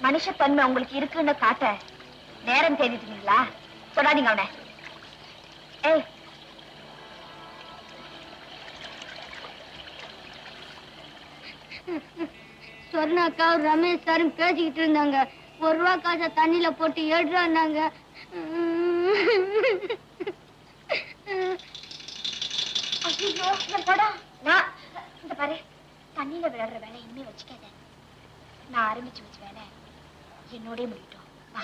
மனுஷத்தன்மை உங்களுக்கு இருக்குன்னு காட்ட நேரம் தேடிட்டீங்களா? சொல்லாதீங்க அவனை. ஏய், சொர்ணாக்கா ரமேஷ் சாரும் பேசிக்கிட்டு இருந்தாங்க. 1 ரூபா காசை தண்ணியில போட்டு ஏடுறாங்க. ஐயோ, என் படம். நான் இந்த பாரு, தண்ணியில விளையாடுற வேலை இனிமே வச்சுக்காத. நான் ஆரம்பிச்சு வச்ச வேலை என்னோடய முடியட்டும். வா.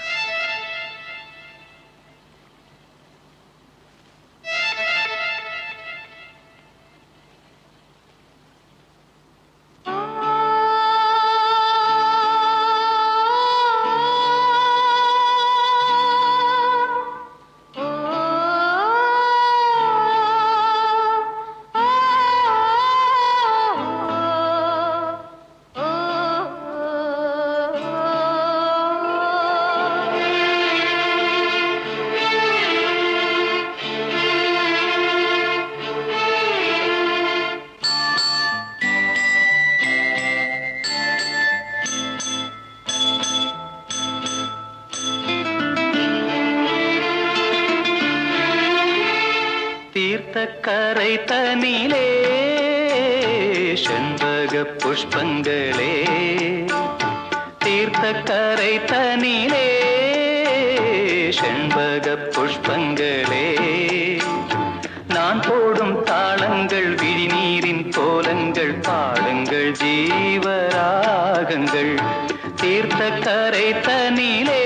கரை தனிலே செண்பக புஷ்பங்களே, தீர்த்த கரை தனிலே செண்பக புஷ்பங்களே, நான் போடும் தாளங்கள் விழிநீரின் கோலங்கள், பாடுங்கள் ஜீவராகங்கள். தீர்த்த கரை தனிலே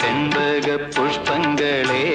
செண்பக புஷ்பங்களே,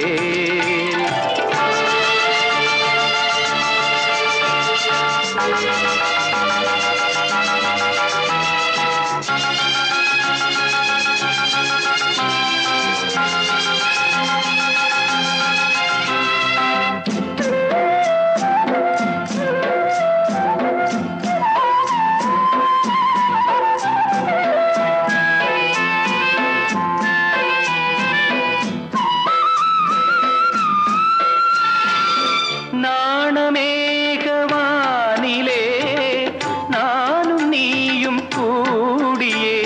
நாணமேகவானிலே நானும் நீயும் கூடியே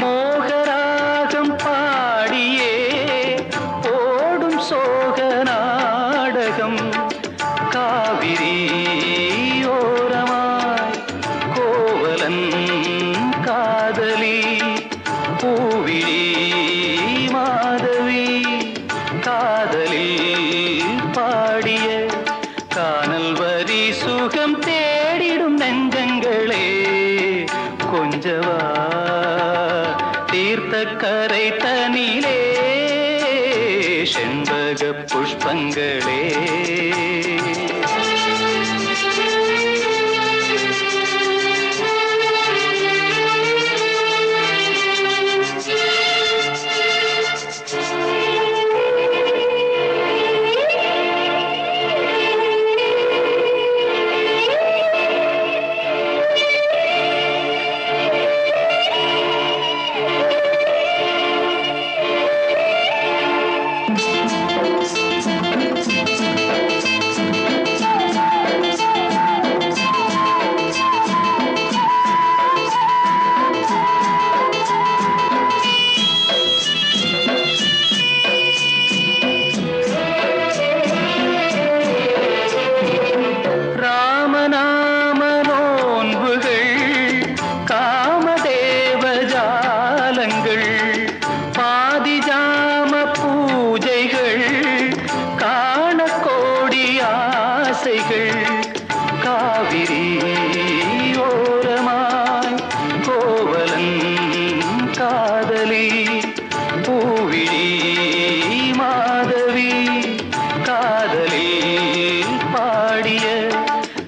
மோகராகம் பாடியே ஓடும் சோக நாடகம். காவிரி ஓரமாய் கோவலன் காதலி பூவிழி மாதவி காதலில் பாடிய கானல் வரி சுகம் தேடிடும் நெஞ்சங்களே, கொஞ்சவா தீர்த்த கரை தனிலே செண்பக புஷ்பங்களே. காவிரி ஓரமாய் கோவலன் காதலி பூவிழி மாதவி காதலில் பாடிய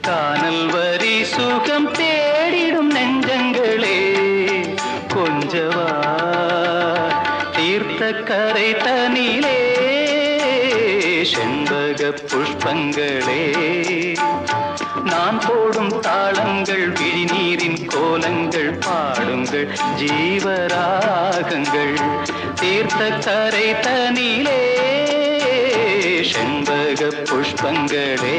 கானல் வரி சுகம் தேடிடும் நெஞ்சங்களே, கொஞ்சவா தீர்த்த கரை தனிலே செண்பக புஷ்பங்களே. நான் போடும் தாளங்கள் விழிநீரின் கோலங்கள், பாடுங்கள் ஜீவராகங்கள். தீர்த்த கரை தனிலே செண்பக புஷ்பங்களே.